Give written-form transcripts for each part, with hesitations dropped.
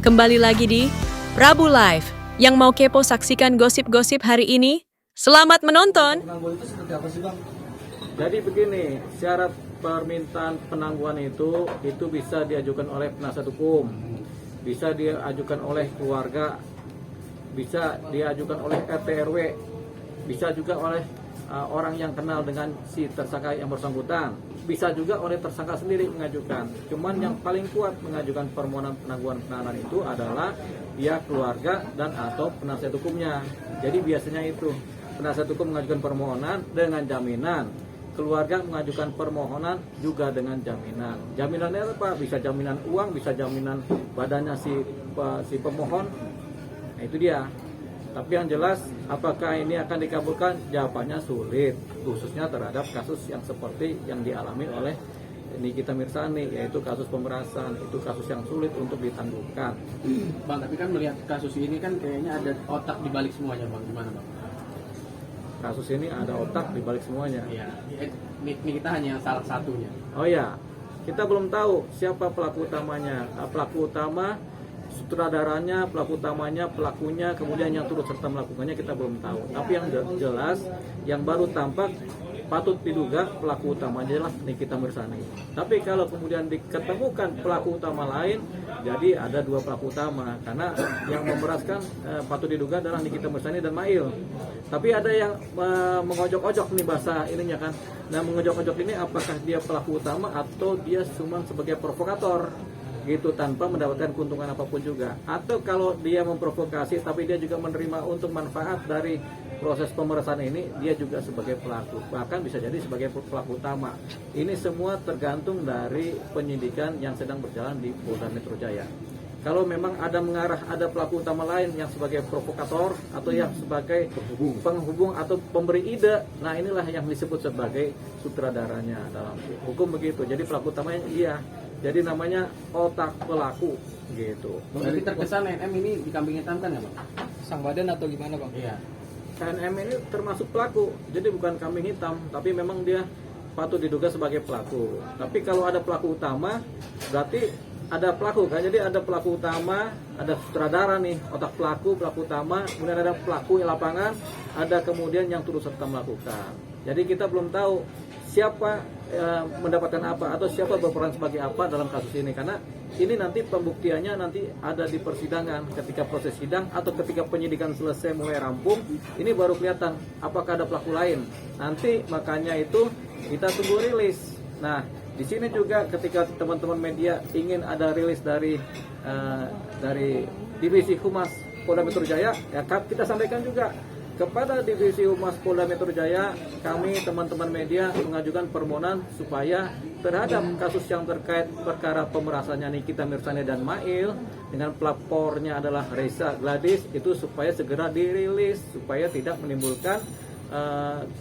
Kembali lagi di Rabu Live. Yang mau kepo saksikan gosip-gosip hari ini, selamat menonton. Penangguhan itu seperti apa sih, Bang? Jadi begini, syarat permintaan penangguhan itu bisa diajukan oleh penasihat hukum, bisa diajukan oleh keluarga, bisa diajukan oleh RT RW, bisa juga oleh orang yang kenal dengan si tersangka yang bersangkutan, bisa juga oleh tersangka sendiri mengajukan. Cuman yang paling kuat mengajukan permohonan penangguhan penahanan itu adalah pihak keluarga dan atau penasihat hukumnya. Jadi biasanya itu penasihat hukum mengajukan permohonan dengan jaminan, keluarga mengajukan permohonan juga dengan jaminan. Jaminannya apa? Bisa jaminan uang, bisa jaminan badannya si pemohon. Nah, itu dia. Tapi yang jelas, apakah ini akan dikabulkan? Jawabannya sulit, khususnya terhadap kasus yang seperti yang dialami oleh Nikita Mirzani, yaitu kasus pemerasan. Itu kasus yang sulit untuk ditangguhkan. Bang, tapi kan melihat kasus ini kan kayaknya ada otak di balik semuanya, Bang. Gimana, Bang? Kasus ini ada otak di balik semuanya. Iya, Nikita hanya salah satunya. Oh ya, kita belum tahu siapa pelaku utamanya. Pelaku utama, sutradaranya, pelaku utamanya, pelakunya, kemudian yang turut serta melakukannya kita belum tahu. Tapi yang jelas, yang baru tampak patut diduga pelaku utamanya adalah Nikita Mirzani. Tapi kalau kemudian diketemukan pelaku utama lain, jadi ada dua pelaku utama. Karena yang memeraskan patut diduga adalah Nikita Mirzani dan Mail. Tapi ada yang mengojok-ojok nih bahasa ininya kan. Nah, mengojok-ojok ini apakah dia pelaku utama atau dia cuma sebagai provokator gitu, tanpa mendapatkan keuntungan apapun juga. Atau kalau dia memprovokasi tapi dia juga menerima untuk manfaat dari proses pemerasan ini, dia juga sebagai pelaku, bahkan bisa jadi sebagai pelaku utama. Ini semua tergantung dari penyidikan yang sedang berjalan di Polda Metro Jaya. Kalau memang ada mengarah ada pelaku utama lain yang sebagai provokator atau yang sebagai penghubung atau pemberi ide, nah inilah yang disebut sebagai sutradaranya dalam hukum begitu. Jadi pelaku utamanya iya, jadi namanya otak pelaku gitu. Berarti terkesan NM ini dikambing hitamkan ya, Bang? Sang badan atau gimana, Bang? Iya. KNM ini termasuk pelaku, jadi bukan kambing hitam, tapi memang dia patut diduga sebagai pelaku. Tapi kalau ada pelaku utama, berarti ada pelaku kan? Jadi ada pelaku utama, ada sutradara nih, otak pelaku, pelaku utama, kemudian ada pelaku lapangan, ada kemudian yang turut serta melakukan. Jadi kita belum tahu siapa mendapatkan apa atau siapa berperan sebagai apa dalam kasus ini, karena ini nanti pembuktiannya nanti ada di persidangan, ketika proses sidang atau ketika penyidikan selesai mulai rampung, ini baru kelihatan apakah ada pelaku lain. Nanti makanya itu kita tunggu rilis. Nah, di sini juga ketika teman-teman media ingin ada rilis dari Divisi Humas Polda Metro Jaya, ya kita sampaikan juga kepada Divisi Humas Polda Metro Jaya, kami teman-teman media mengajukan permohonan supaya terhadap kasus yang terkait perkara pemerasannya Nikita Mirzani dan Mail dengan pelapornya adalah Reza Gladys, itu supaya segera dirilis supaya tidak menimbulkan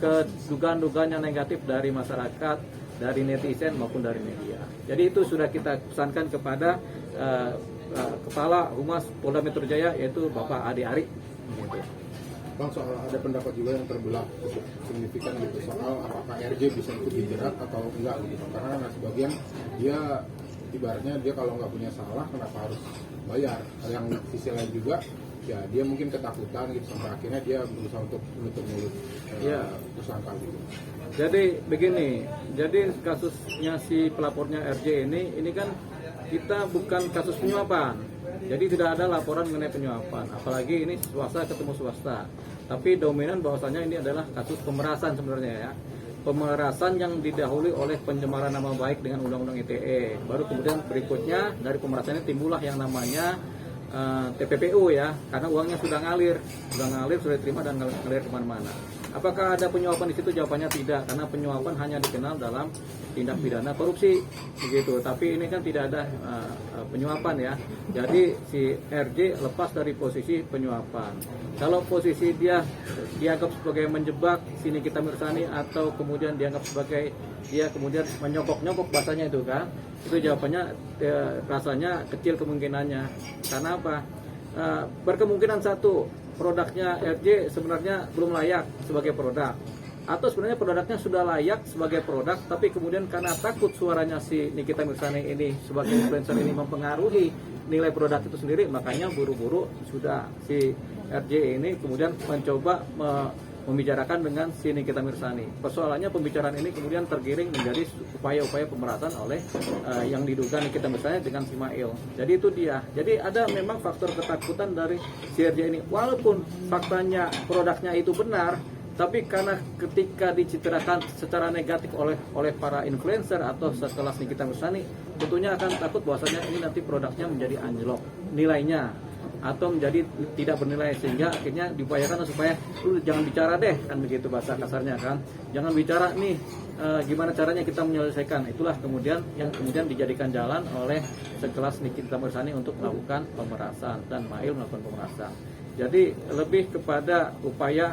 kedugaan-dugaan yang negatif dari masyarakat, dari netizen maupun dari media. Jadi itu sudah kita pesankan kepada Kepala Humas Polda Metro Jaya, yaitu Bapak Adi Ari. Gitu. Bang, soal ada pendapat juga yang terbelah cukup signifikan gitu soal apakah RJ bisa ikut dijerat atau enggak gitu, karena sebagian dia ibaratnya dia kalau nggak punya salah kenapa harus bayar. Yang sisi lain juga ya dia mungkin ketakutan gitu sampai akhirnya dia berusaha untuk menutup mulut tersangka gitu. Jadi begini, jadi kasusnya si pelapornya RJ ini kan kita bukan kasus penyuapan. Jadi tidak ada laporan mengenai penyuapan, apalagi ini swasta ketemu swasta. Tapi dominan bahwasanya ini adalah kasus pemerasan sebenarnya ya. Pemerasan yang didahului oleh pencemaran nama baik dengan Undang-Undang ITE. Baru kemudian berikutnya dari pemerasan ini timbullah yang namanya TPPU ya, karena uangnya sudah ngalir, sudah diterima dan ngalir kemana-mana. Apakah ada penyuapan di situ? Jawabannya tidak, karena penyuapan hanya dikenal dalam tindak pidana korupsi, begitu. Tapi ini kan tidak ada penyuapan ya. Jadi si RJ lepas dari posisi penyuapan. Kalau posisi dia dianggap sebagai menjebak si Nikita Mirzani atau kemudian dianggap sebagai dia kemudian menyogok-nyogok bahasanya itu kan, itu jawabannya rasanya kecil kemungkinannya. Karena apa? Berkemungkinan satu, produknya RJ sebenarnya belum layak sebagai produk. atau sebenarnya produknya sudah layak sebagai produk, tapi kemudian karena takut suaranya si Nikita Mirzani ini sebagai influencer ini mempengaruhi nilai produk itu sendiri, makanya buru-buru sudah si RJ ini kemudian mencoba membicarakan dengan si Nikita Mirzani. Persoalannya pembicaraan ini kemudian tergiring menjadi upaya-upaya pemerasan oleh yang diduga Nikita Mirzani dengan si Mail. Jadi itu dia. Jadi ada memang faktor ketakutan dari si RJ ini. Walaupun faktanya produknya itu benar, tapi karena ketika dicitrakan secara negatif oleh para influencer atau sekelas Nikita Mirzani, tentunya akan takut bahwasanya ini nanti produknya menjadi anjlok nilainya atau menjadi tidak bernilai, sehingga akhirnya diupayakan supaya lu jangan bicara deh, kan begitu bahasa kasarnya kan, jangan bicara nih gimana caranya kita menyelesaikan. Itulah kemudian yang kemudian dijadikan jalan oleh sekelas Nikita Mirzani untuk melakukan pemerasan dan Mail melakukan pemerasan. Jadi lebih kepada upaya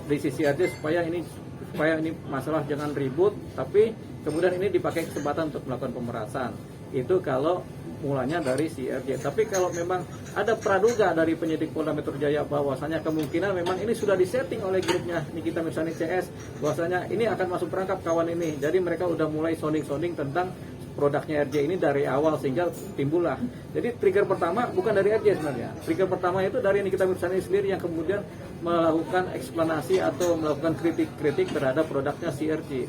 di sisi aja supaya ini masalah jangan ribut, tapi kemudian ini dipakai kesempatan untuk melakukan pemerasan. Itu kalau mulanya dari si RJ. Tapi kalau memang ada praduga dari penyidik Polda Metro Jaya bahwasanya kemungkinan memang ini sudah disetting oleh grupnya Nikita Mirzani CS, bahwasanya ini akan masuk perangkap kawan ini. Jadi mereka udah mulai sounding tentang produknya RJ ini dari awal, sehingga timbullah. Jadi trigger pertama bukan dari RJ sebenarnya. Trigger pertama itu dari Nikita Mirzani sendiri yang kemudian melakukan eksplanasi atau melakukan kritik terhadap produknya si RJ.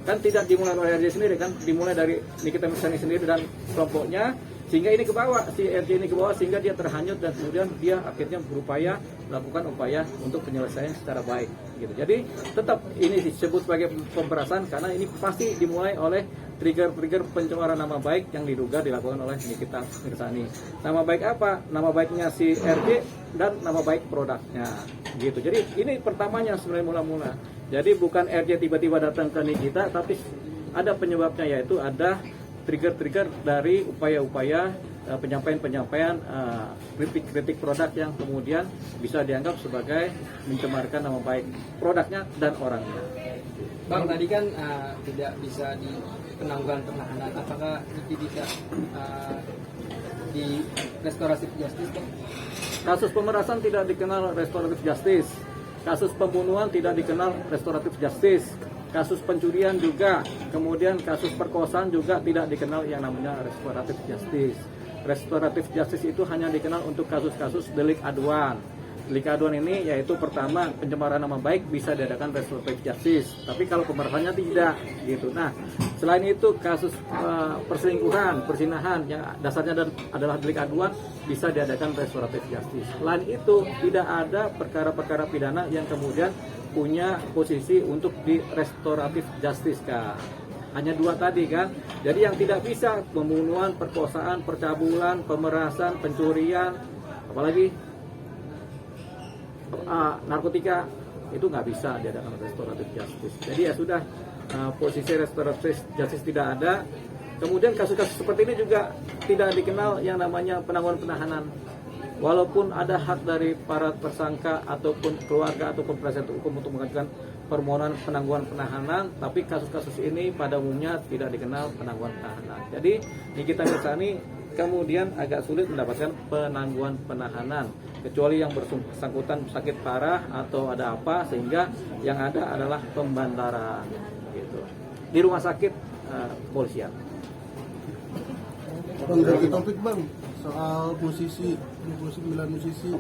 Kan tidak dimulai oleh RJ sendiri, kan dimulai dari Nikita Mirzani sendiri dan kelompoknya, sehingga ini ke bawah, si RJ ini ke bawah, sehingga dia terhanyut dan kemudian dia akhirnya berupaya melakukan upaya untuk penyelesaian secara baik gitu. Jadi tetap ini disebut sebagai pemerasan karena ini pasti dimulai oleh trigger pencemaran nama baik yang diduga dilakukan oleh Nikita Mirzani. Nama baik apa? Nama baiknya si RJ dan nama baik produknya gitu. Jadi ini pertamanya sebenarnya mula-mula. Jadi bukan RJ tiba-tiba datang ke Nikita, tapi ada penyebabnya, yaitu ada trigger dari upaya-upaya penyampaian kritik produk yang kemudian bisa dianggap sebagai mencemarkan nama baik produknya dan orangnya. Bang, tadi kan tidak bisa di penangguhan penahanan, apakah itu bisa di restoratif justice? Kasus pemerasan tidak dikenal restoratif justice, kasus pembunuhan tidak dikenal restoratif justice, kasus pencurian juga, kemudian kasus perkosaan juga tidak dikenal yang namanya restoratif justice. Restoratif justice itu hanya dikenal untuk kasus-kasus delik aduan. Delik aduan ini yaitu pertama pencemaran nama baik bisa diadakan restoratif justice, tapi kalau pemerasannya tidak gitu. Nah, selain itu kasus perselingkuhan, perzinahan yang dasarnya adalah delik aduan bisa diadakan restoratif justice. Selain itu tidak ada perkara-perkara pidana yang kemudian punya posisi untuk di restoratif justice kan. Hanya dua tadi kan. Jadi yang tidak bisa pembunuhan, perkosaan, percabulan, pemerasan, pencurian, apalagi narkotika, itu nggak bisa diadakan restoratif justice. Jadi ya sudah, posisi restoratif justice tidak ada. Kemudian kasus-kasus seperti ini juga tidak dikenal yang namanya penangguhan penahanan. Walaupun ada hak dari para tersangka ataupun keluarga ataupun penasihat hukum untuk mengajukan permohonan penangguhan penahanan, tapi kasus-kasus ini pada umumnya tidak dikenal penangguhan penahanan. Jadi Nikita Mirzani kemudian agak sulit mendapatkan penangguhan penahanan, kecuali yang bersangkutan sakit parah atau ada apa, sehingga yang ada adalah pembantaran gitu di rumah sakit polisian. Bang, dari topik bang soal musisi 9 musisi